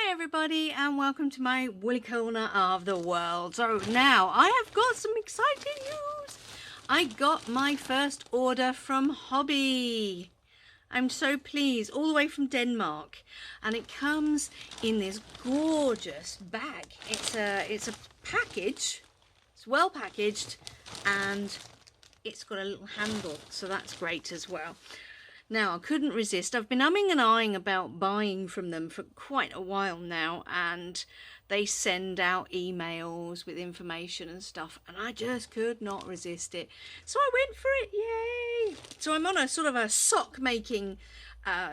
Hi everybody and welcome to my woolly corner of the world. So now I have got some exciting news. I got my first order from Hobbii. I'm so pleased, all the way from Denmark, and it comes in this gorgeous bag. It's a package. It's well packaged and it's got a little handle, so that's great as well. Now, I couldn't resist. I've been umming and ahhing about buying from them for quite a while now, and they send out emails with information and stuff, and I just could not resist it. So I went for it, yay! So I'm on a sort of a sock making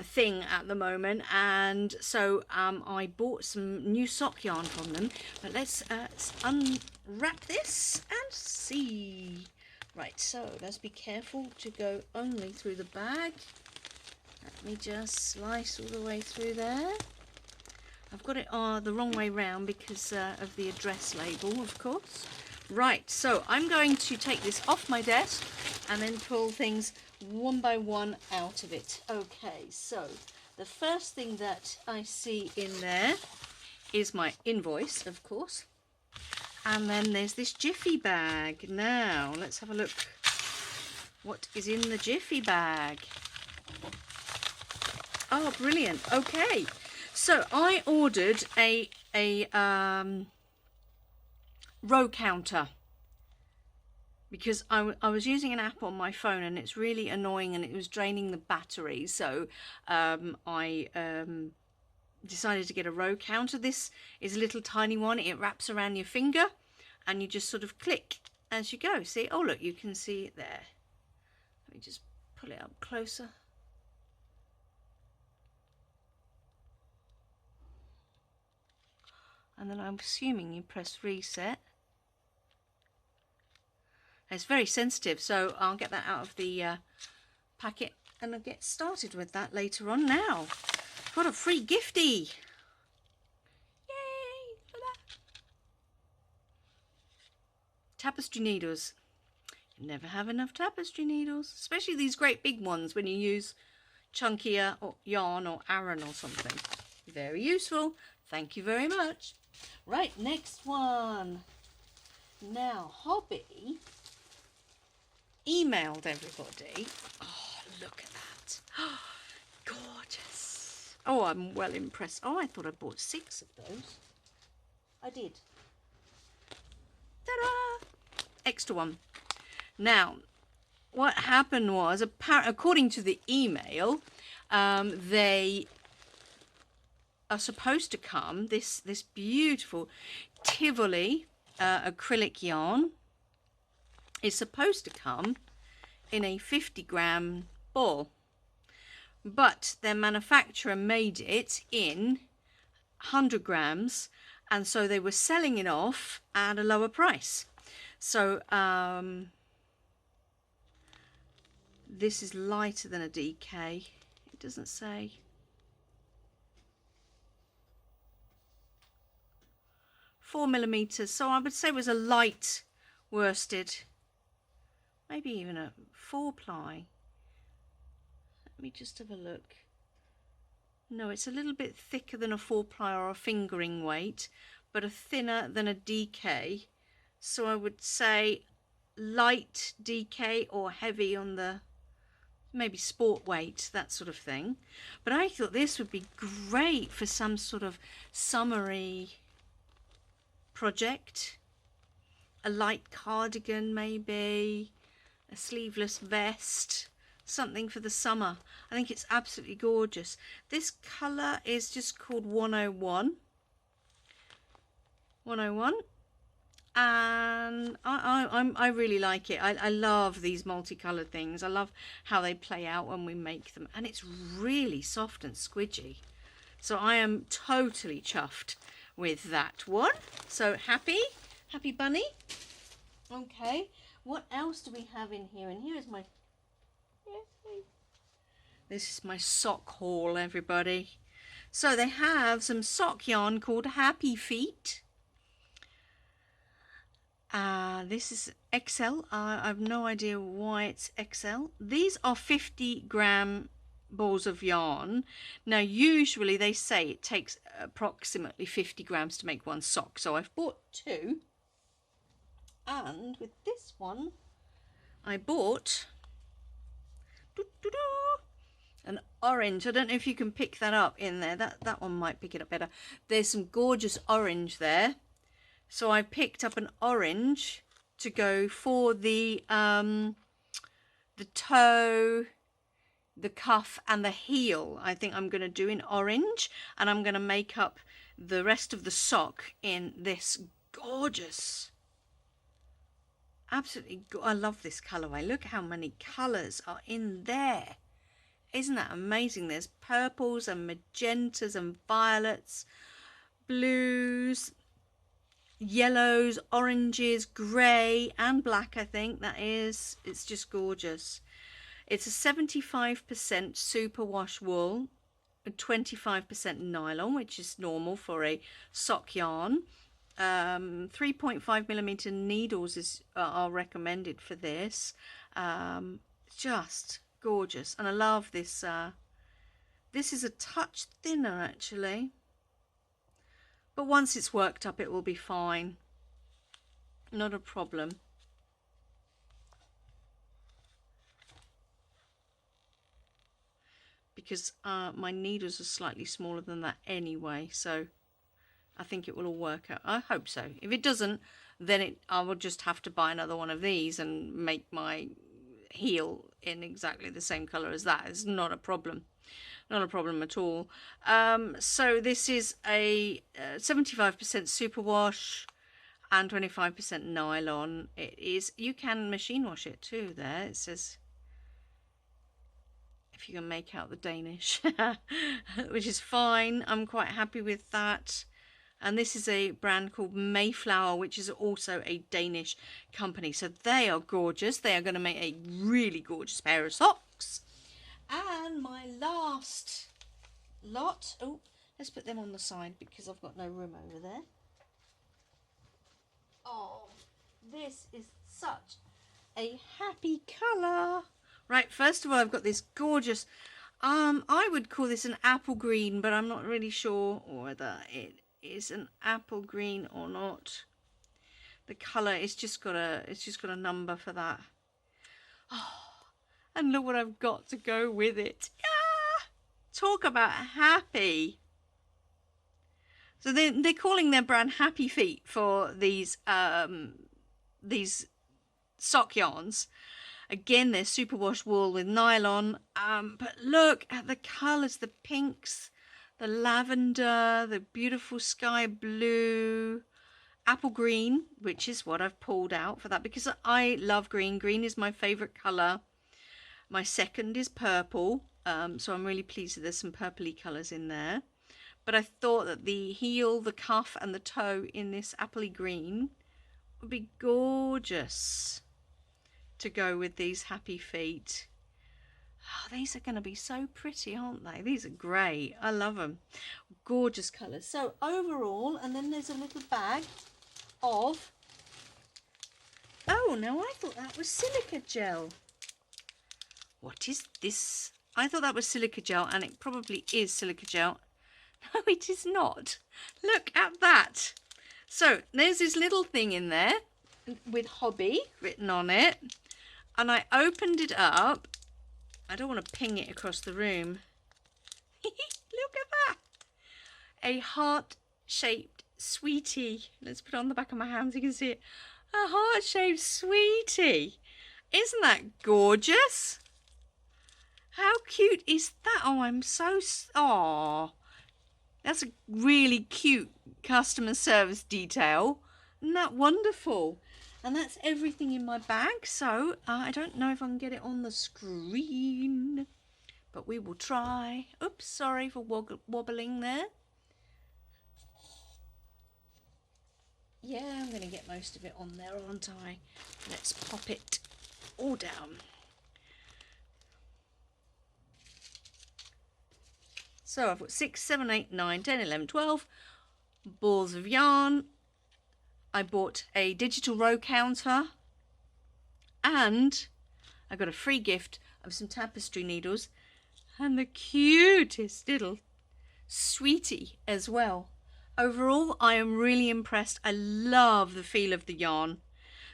thing at the moment, and so I bought some new sock yarn from them. But let's unwrap this and see. Right, so let's be careful to go only through the bag. Let me just slice all the way through there. I've got it the wrong way round because of the address label, of course. Right, so I'm going to take this off my desk and then pull things one by one out of it. Okay, so the first thing that I see in there is my invoice, of course. And then there's this Jiffy bag. Now, let's have a look. What is in the Jiffy bag? Oh, brilliant. Okay. So I ordered a row counter because I was using an app on my phone and it's really annoying and it was draining the battery. So I decided to get a row counter. This is a little tiny one. It wraps around your finger and you just sort of click as you go. See? Oh, look, you can see it there. Let me just pull it up closer. And then I'm assuming you press reset. It's very sensitive, so I'll get that out of the packet and I'll get started with that later on. Now, got a free giftie. Yay for that. Tapestry needles. You never have enough tapestry needles, especially these great big ones when you use chunkier or yarn or Aran or something. Very useful. Thank you very much. Right, next one. Now, Hobbii emailed everybody. Oh, look at that. Oh, gorgeous. Oh, I'm well impressed. Oh, I thought I bought 6 of those. I did. Ta-da! Extra one. Now, what happened was, according to the email, they are supposed to come, this beautiful Tivoli acrylic yarn is supposed to come in a 50-gram ball, but their manufacturer made it in 100 grams, and so they were selling it off at a lower price. So this is lighter than a DK. It doesn't say. Four millimeters, so I would say it was a light worsted, maybe even a 4-ply. Let me just have a look. No, it's a little bit thicker than a 4-ply or a fingering weight, but a thinner than a DK. So I would say light DK or heavy on the maybe sport weight, that sort of thing. But I thought this would be great for some sort of summery project, a light cardigan, maybe a sleeveless vest, something for the summer. I think it's absolutely gorgeous. This colour is just called 101, and I really like it. I love these multicolored things. I love how they play out when we make them, and it's really soft and squidgy. So I am totally chuffed with that one. So happy bunny. Okay, what else do we have in here? And here is my, this is my sock haul, everybody. So they have some sock yarn called Happy Feet. This is XL. I have no idea why it's XL. These are 50-gram balls of yarn. Now usually they say it takes approximately 50 grams to make one sock, so I've bought 2, and with this one I bought an orange. I don't know if you can pick that up in there. That one might pick it up better. There's some gorgeous orange there, so I picked up an orange to go for the toe, the cuff and the heel. I think I'm going to do in orange, and I'm going to make up the rest of the sock in this gorgeous, absolutely I love this colorway. Look how many colors are in there. Isn't that amazing? There's purples and magentas and violets, blues, yellows, oranges, grey and black. I think that is, it's just gorgeous. It's a 75% superwash wool, 25% nylon, which is normal for a sock yarn. 3.5mm needles are recommended for this. Just gorgeous, and I love this. This is a touch thinner actually, but once it's worked up it will be fine, not a problem. Because my needles are slightly smaller than that anyway, so I think it will all work out. I hope so. If it doesn't, then I will just have to buy another one of these and make my heel in exactly the same color as that. It's not a problem. Not a problem at all. So this is a 75% superwash and 25% nylon. It is, you can machine wash it too there. It says, if you can make out the Danish, which is fine. I'm quite happy with that. And this is a brand called Mayflower, which is also a Danish company. So they are gorgeous. They are going to make a really gorgeous pair of socks. And my last lot, oh, let's put them on the side because I've got no room over there. Oh, this is such a happy colour. Right, first of all, I've got this gorgeous, I would call this an apple green, but I'm not really sure whether it is an apple green or not. The colour is just got a number for that. Oh, and look what I've got to go with it. Ah, talk about happy. So they're calling their brand Happy Feet for these sock yarns. Again, they're superwash wool with nylon, but look at the colours, the pinks, the lavender, the beautiful sky blue, apple green, which is what I've pulled out for that because I love green. Green is my favourite colour. My second is purple, so I'm really pleased that there's some purpley colours in there. But I thought that the heel, the cuff and the toe in this appley green would be gorgeous to go with these Happy Feet. Oh, these are going to be so pretty, aren't they? These are great. I love them. Gorgeous colours. So overall, and then there's a little bag of, oh, now I thought that was silica gel. What is this? I thought that was silica gel, and it probably is silica gel. No, it is not. Look at that. So there's this little thing in there with Hobbii written on it, and I opened it up. I don't want to ping it across the room. Look at that. A heart-shaped sweetie. Let's put it on the back of my hand so you can see it. A heart-shaped sweetie. Isn't that gorgeous? How cute is that? Oh, I'm so... Aww. That's a really cute customer service detail. Isn't that wonderful? And that's everything in my bag. So I don't know if I can get it on the screen, but we will try. Oops, sorry for wobbling there. Yeah, I'm going to get most of it on there, aren't I? Let's pop it all down. So I've got 6, 7, 8, 9, 10, 11, 12 balls of yarn. I bought a digital row counter, and I got a free gift of some tapestry needles. And the cutest little sweetie as well. Overall, I am really impressed. I love the feel of the yarn.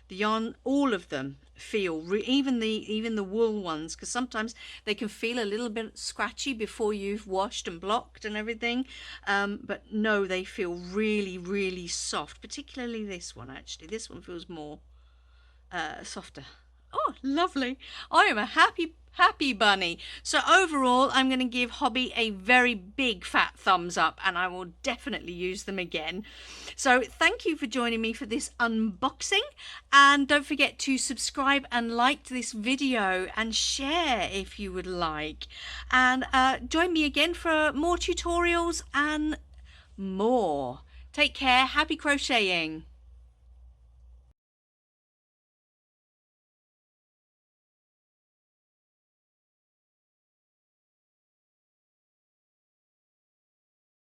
The yarn, all of them feel, even the wool ones, because sometimes they can feel a little bit scratchy before you've washed and blocked and everything. But no, they feel really, really soft, particularly this one actually. This one feels more softer. Oh, lovely. I am a happy bunny. So overall, I'm going to give Hobbii a very big fat thumbs up, and I will definitely use them again. So thank you for joining me for this unboxing, and don't forget to subscribe and like this video and share if you would like, and join me again for more tutorials and more. Take care. Happy crocheting.